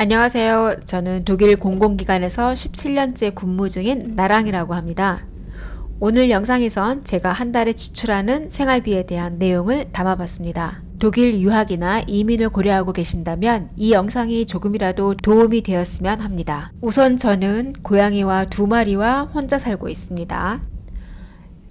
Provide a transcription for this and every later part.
안녕하세요. 저는 독일 공공기관에서 17년째 근무 중인 나랑이라고 합니다. 오늘 영상에선 제가 한 달에 지출하는 생활비에 대한 내용을 담아봤습니다. 독일 유학이나 이민을 고려하고 계신다면 이 영상이 조금이라도 도움이 되었으면 합니다. 우선 저는 고양이와 2마리와 혼자 살고 있습니다.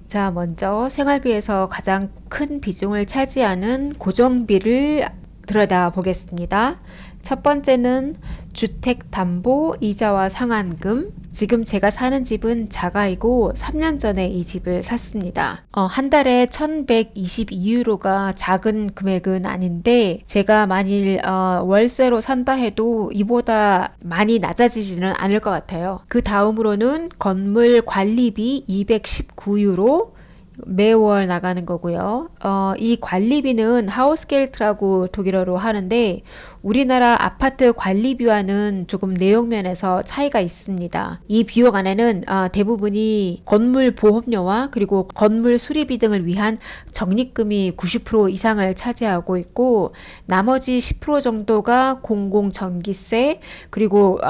자, 먼저 생활비에서 가장 큰 비중을 차지하는 고정비를 들여다보겠습니다. 첫 번째는 주택담보이자와 상환금. 지금 제가 사는 집은 자가이고 3년 전에 이 집을 샀습니다. 한 달에 1122유로가 작은 금액은 아닌데 제가 만일 월세로 산다 해도 이보다 많이 낮아지지는 않을 것 같아요. 그 다음으로는 건물 관리비 219유로 매월 나가는 거고요. 이 관리비는 하우스겔트라고 독일어로 하는데 우리나라 아파트 관리비와는 조금 내용면에서 차이가 있습니다. 이 비용 안에는 대부분이 건물 보험료와 그리고 건물 수리비 등을 위한 적립금이 90% 이상을 차지하고 있고 나머지 10% 정도가 공공전기세 그리고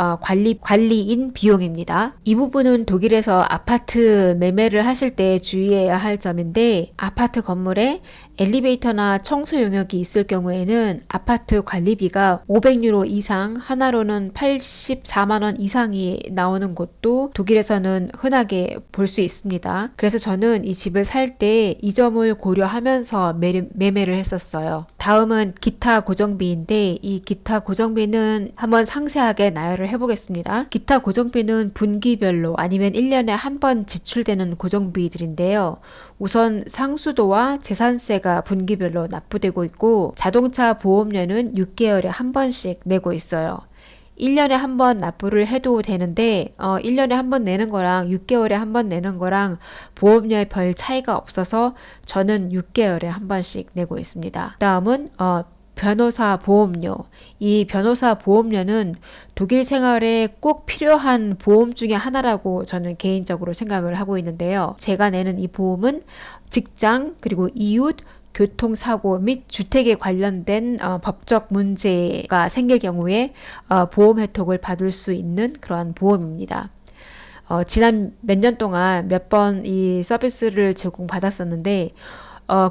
관리인 비용입니다. 이 부분은 독일에서 아파트 매매를 하실 때 주의해야 할 점인데 아파트 건물에 엘리베이터나 청소 용역이 있을 경우에는 아파트 관리비가 500유로 이상, 하나로는 84만원 이상이 나오는 곳도 독일에서는 흔하게 볼 수 있습니다. 그래서 저는 이 집을 살 때 이 점을 고려하면서 매매를 했었어요. 다음은 기타 고정비인데 이 기타 고정비는 한번 상세하게 나열을 해보겠습니다. 기타 고정비는 분기별로 아니면 1년에 한 번 지출되는 고정비들인데요. 우선 상수도와 재산세가 분기별로 납부되고 있고 자동차 보험료는 6개월에 한 번씩 내고 있어요. 1년에 한 번 납부를 해도 되는데 1년에 한 번 내는 거랑 6개월에 한 번 내는 거랑 보험료에 별 차이가 없어서 저는 6개월에 한 번씩 내고 있습니다. 다음은 변호사 보험료. 이 변호사 보험료는 독일 생활에 꼭 필요한 보험 중에 하나라고 저는 개인적으로 생각을 하고 있는데요. 제가 내는 이 보험은 직장 그리고 이웃 교통사고 및 주택에 관련된 법적 문제가 생길 경우에 보험 혜택을 받을 수 있는 그러한 보험입니다. 지난 몇 년 동안 몇 번 이 서비스를 제공받았었는데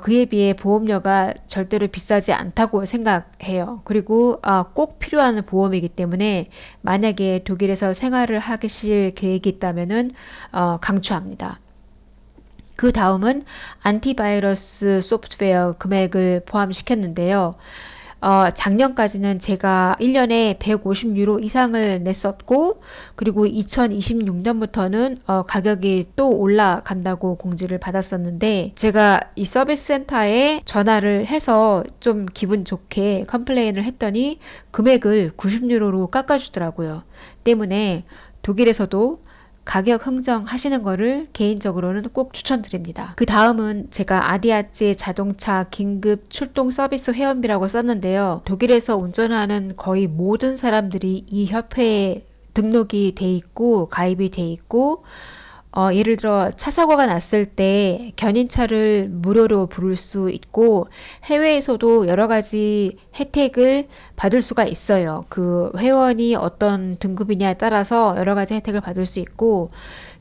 그에 비해 보험료가 절대로 비싸지 않다고 생각해요. 그리고 꼭 필요한 보험이기 때문에 만약에 독일에서 생활을 하실 계획이 있다면은 강추합니다. 그 다음은 안티바이러스 소프트웨어 금액을 포함시켰는데요. 작년까지는 제가 1년에 150유로 이상을 냈었고 그리고 2026년부터는 가격이 또 올라간다고 공지를 받았었는데 제가 이 서비스 센터에 전화를 해서 좀 기분 좋게 컴플레인을 했더니 금액을 90유로로 깎아주더라고요. 때문에 독일에서도 가격 흥정하시는 거를 개인적으로는 꼭 추천드립니다. 그 다음은 제가 아디아찌 자동차 긴급 출동 서비스 회원비라고 썼는데요. 독일에서 운전하는 거의 모든 사람들이 이 협회에 등록이 돼 있고 가입이 돼 있고 예를 들어 차 사고가 났을 때 견인차를 무료로 부를 수 있고 해외에서도 여러 가지 혜택을 받을 수가 있어요. 그 회원이 어떤 등급이냐에 따라서 여러 가지 혜택을 받을 수 있고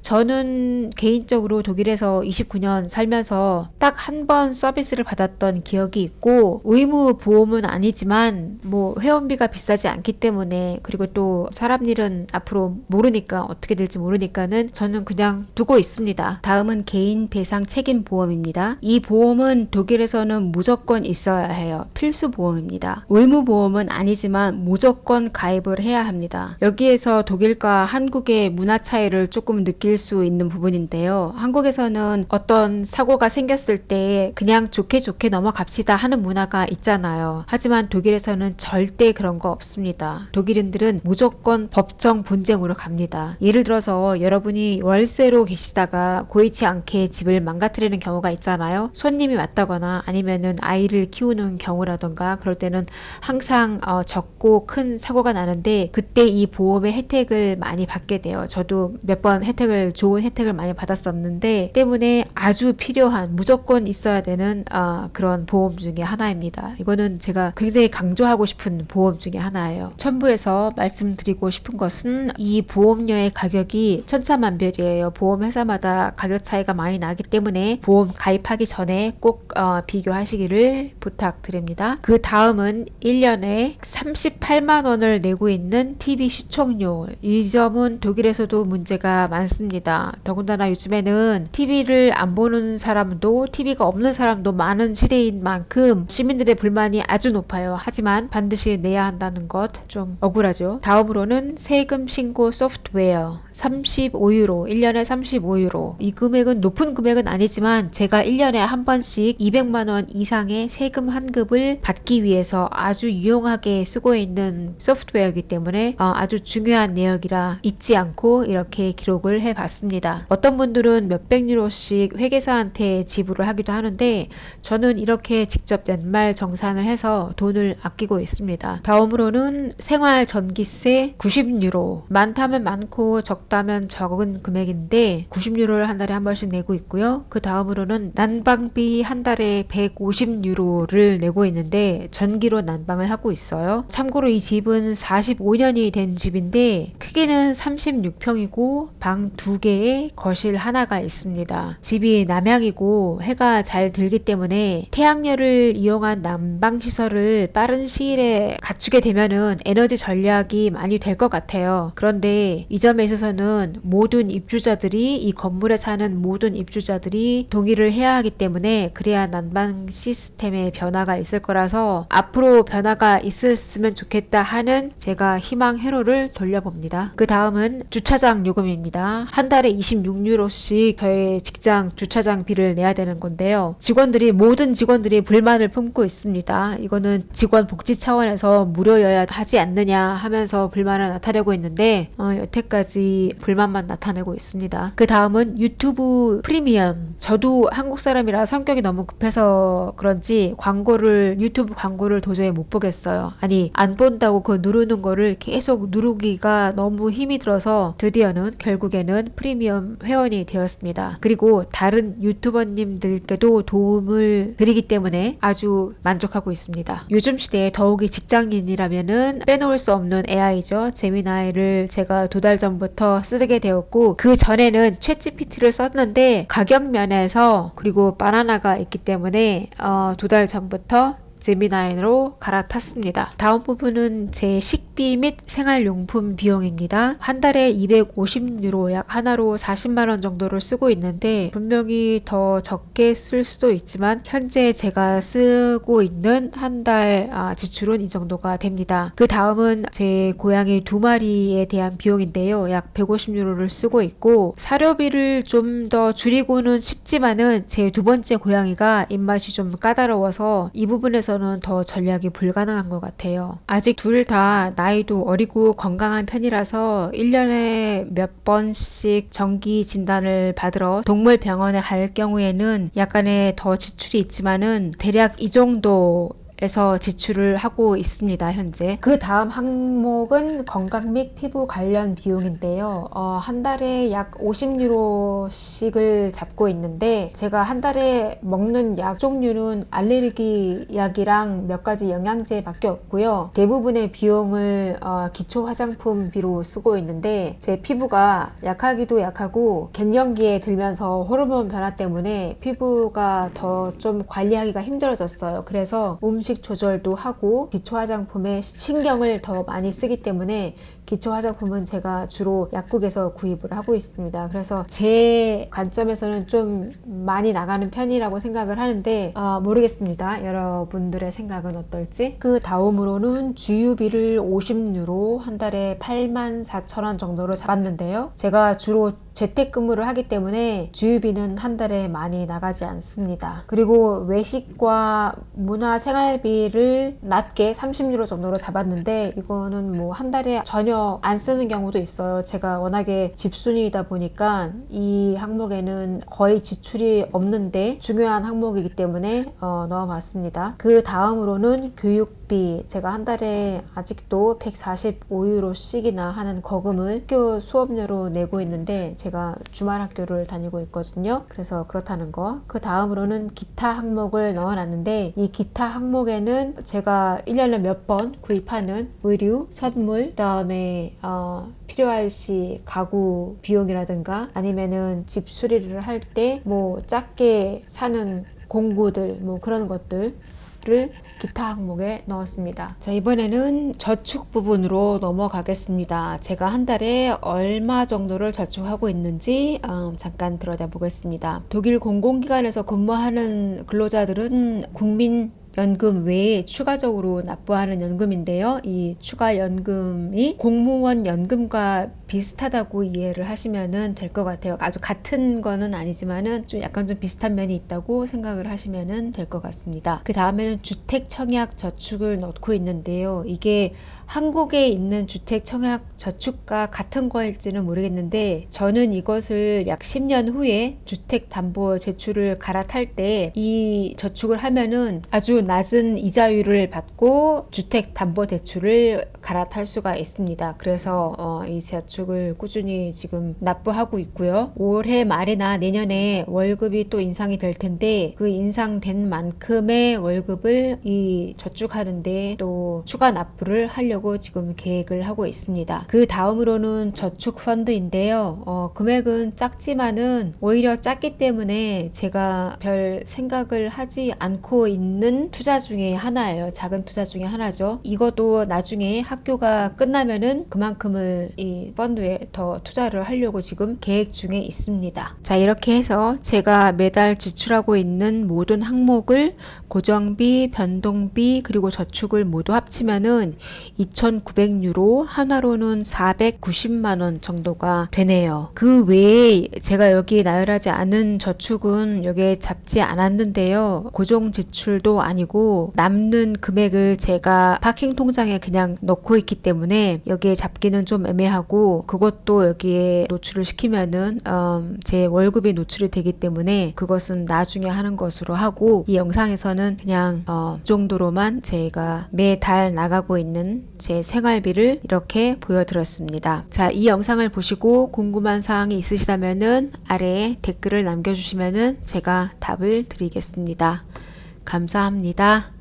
저는 개인적으로 독일에서 29년 살면서 딱 한 번 서비스를 받았던 기억이 있고 의무 보험은 아니지만 뭐 회원비가 비싸지 않기 때문에 그리고 또 사람 일은 앞으로 모르니까 어떻게 될지 모르니까는 저는 그냥 두고 있습니다. 다음은 개인 배상 책임 보험입니다. 이 보험은 독일에서는 무조건 있어야 해요. 필수 보험입니다. 의무 보험은 아니지만 무조건 가입을 해야 합니다. 여기에서 독일과 한국의 문화 차이를 조금 느낄 수 있는 부분인데요. 한국에서는 어떤 사고가 생겼을 때 그냥 좋게 넘어갑시다 하는 문화가 있잖아요. 하지만 독일에서는 절대 그런 거 없습니다. 독일인들은 무조건 법정 분쟁으로 갑니다. 예를 들어서 여러분이 월세로 계시다가 고의치 않게 집을 망가뜨리는 경우가 있잖아요. 손님이 왔다거나 아니면은 아이를 키우는 경우라던가 그럴 때는 항상 적고 큰 사고가 나는데 그때 이 보험의 혜택을 많이 받게 돼요. 저도 몇 번 혜택을 정말 좋은 혜택을 많이 받았었는데 때문에 아주 필요한 무조건 있어야 되는 그런 보험 중에 하나입니다. 이거는 제가 굉장히 강조하고 싶은 보험 중에 하나예요. 첨부해서 말씀드리고 싶은 것은 이 보험료의 가격이 천차만별이에요. 보험회사마다 가격 차이가 많이 나기 때문에 보험 가입하기 전에 꼭 비교하시기를 부탁드립니다. 그 다음은 1년에 38만 원을 내고 있는 TV 시청료. 이 점은 독일에서도 문제가 많습니다. 더군다나 요즘에는 TV를 안 보는 사람도 TV가 없는 사람도 많은 시대인 만큼 시민들의 불만이 아주 높아요. 하지만 반드시 내야 한다는 것 좀 억울하죠. 다음으로는 세금 신고 소프트웨어 35유로, 1년에 35유로. 이 금액은 높은 금액은 아니지만 제가 1년에 한 번씩 200만 원 이상의 세금 환급을 받기 위해서 아주 유용하게 쓰고 있는 소프트웨어이기 때문에 아주 중요한 내역이라 잊지 않고 이렇게 기록을 해봤습니다. 어떤 분들은 몇백 유로씩 회계사한테 지불을 하기도 하는데 저는 이렇게 직접 연말 정산을 해서 돈을 아끼고 있습니다. 다음으로는 생활 전기세 90유로. 많다면 많고 적다면 적은 금액인데 90유로를 한 달에 한 번씩 내고 있고요. 그 다음으로는 난방비 한 달에 150유로를 내고 있는데 전기로 난방을 하고 있어요. 참고로 이 집은 45년이 된 집인데 크기는 36평이고 방 2개에 거실 하나가 있습니다. 집이 남향이고 해가 잘 들기 때문에 태양열을 이용한 난방시설을 빠른 시일에 갖추게 되면은 에너지 전략이 많이 될 것 같아요. 그런데 이 점에 있어서는 모든 입주자들이 이 건물에 사는 모든 입주자들이 동의를 해야 하기 때문에 그래야 난방 시스템에 변화가 있을 거라서 앞으로 변화가 있었으면 좋겠다 하는 제가 희망 회로를 돌려봅니다. 그 다음은 주차장 요금입니다. 한 달에 26유로씩 저의 직장 주차장비를 내야 되는 건데요. 모든 직원들이 불만을 품고 있습니다. 이거는 직원 복지 차원에서 무료여야 하지 않느냐 하면서 불만을 나타내고 있는데 여태까지 불만만 나타내고 있습니다. 그 다음은 유튜브 프리미엄. 저도 한국 사람이라 성격이 너무 급해서 그런지 유튜브 광고를 도저히 못 보겠어요. 아니 안 본다고 그 누르는 거를 계속 누르기가 너무 힘이 들어서 결국에는 프리미엄 회원이 되었습니다. 그리고 다른 유튜버님들께도 도움을 드리기 때문에 아주 만족하고 있습니다. 요즘 시대에 더욱이 직장인이라면은 빼놓을 수 없는 AI죠. 제미나이를 제가 2달 전부터 쓰게 되었고 그 전에는 챗GPT를 썼는데 가격 면에서 그리고 바나나가 있기 때문에 2달 전부터 제미나이로 갈아탔습니다. 다음 부분은 제 식비 및 생활용품 비용입니다. 한 달에 250유로 약 하나로 40만원 정도를 쓰고 있는데 분명히 더 적게 쓸 수도 있지만 현재 제가 쓰고 있는 한 달 지출은 이 정도가 됩니다. 그 다음은 제 고양이 2마리에 대한 비용인데요. 약 150유로를 쓰고 있고 사료비를 좀 더 줄이고는 싶지만은 제 2번째 고양이가 입맛이 좀 까다로워서 이 부분에서는 더 전략이 불가능한 것 같아요. 아직 둘 다 나이도 어리고 건강한 편이라서 1년에 몇 번씩 정기 진단을 받으러 동물병원에 갈 경우에는 약간의 더 지출이 있지만은 대략 이 정도 에서 지출을 하고 있습니다. 현재. 그 다음 항목은 건강 및 피부 관련 비용인데요. 한 달에 약 50유로씩을 잡고 있는데 제가 한 달에 먹는 약 종류는 알레르기 약이랑 몇 가지 영양제밖에 없고요. 대부분의 비용을 기초 화장품비로 쓰고 있는데 제 피부가 약하기도 약하고 갱년기에 들면서 호르몬 변화 때문에 피부가 더 좀 관리하기가 힘들어졌어요. 그래서 음식 조절도 하고 기초 화장품에 신경을 더 많이 쓰기 때문에 기초 화장품은 제가 주로 약국에서 구입을 하고 있습니다. 그래서 제 관점에서는 좀 많이 나가는 편이라고 생각을 하는데 모르겠습니다. 여러분들의 생각은 어떨지. 그 다음으로는 주유비를 50유로 한 달에 84,000원 정도로 잡았는데요. 제가 주로 재택근무를 하기 때문에 주유비는 한 달에 많이 나가지 않습니다. 그리고 외식과 문화생활비를 낮게 30유로 정도로 잡았는데 이거는 뭐 한 달에 전혀 안 쓰는 경우도 있어요. 제가 워낙에 집순이이다 보니까 이 항목에는 거의 지출이 없는데 중요한 항목이기 때문에 넣어봤습니다. 그 다음으로는 교육비. 제가 한 달에 아직도 145유로씩이나 하는 거금을 학교 수업료로 내고 있는데 제가 주말 학교를 다니고 있거든요. 그래서 그렇다는 거. 그 다음으로는 기타 항목을 넣어놨는데, 이 기타 항목에는 제가 1년에 몇 번 구입하는 의류, 선물, 그 다음에 필요할 시 가구 비용이라든가 아니면은 집 수리를 할 때 뭐 작게 사는 공구들 뭐 그런 것들 를 기타 항목에 넣었습니다. 자, 이번에는 저축 부분으로 넘어가겠습니다. 제가 한 달에 얼마 정도를 저축하고 있는지 잠깐 들여다보겠습니다. 독일 공공기관에서 근무하는 근로자들은 국민 연금 외에 추가적으로 납부하는 연금인데요. 이 추가 연금이 공무원 연금과 비슷하다고 이해를 하시면 될 것 같아요. 아주 같은 거는 아니지만은 좀 약간 좀 비슷한 면이 있다고 생각을 하시면 될 것 같습니다. 그 다음에는 주택 청약 저축을 넣고 있는데요. 이게 한국에 있는 주택 청약 저축과 같은 거일지는 모르겠는데, 저는 이것을 약 10년 후에 주택 담보 제출을 갈아탈 때 이 저축을 하면은 아주 낮은 이자율을 받고 주택 담보 대출을 갈아탈 수가 있습니다. 그래서 이 저축을 꾸준히 지금 납부하고 있고요. 올해 말이나 내년에 월급이 또 인상이 될 텐데, 그 인상된 만큼의 월급을 이 저축하는데 또 추가 납부를 하려고 지금 계획을 하고 있습니다. 그 다음으로는 저축 펀드인데요. 금액은 작지만은 오히려 작기 때문에 제가 별 생각을 하지 않고 있는 투자 중에 하나예요. 작은 투자 중에 하나죠. 이것도 나중에 학교가 끝나면은 그만큼을 이 펀드에 더 투자를 하려고 지금 계획 중에 있습니다. 자, 이렇게 해서 제가 매달 지출하고 있는 모든 항목을 고정비, 변동비, 그리고 저축을 모두 합치면은 2,900유로, 하나로는 490만원 정도가 되네요. 그 외에 제가 여기 나열하지 않은 저축은 여기에 잡지 않았는데요. 고정 지출도 아니고 남는 금액을 제가 파킹 통장에 그냥 넣고 있기 때문에 여기에 잡기는 좀 애매하고, 그것도 여기에 노출을 시키면은 제 월급이 노출이 되기 때문에 그것은 나중에 하는 것으로 하고, 이 영상에서는 그냥 이 정도로만 제가 매달 나가고 있는 제 생활비를 이렇게 보여드렸습니다. 자, 이 영상을 보시고 궁금한 사항이 있으시다면은 아래에 댓글을 남겨주시면은 제가 답을 드리겠습니다. 감사합니다.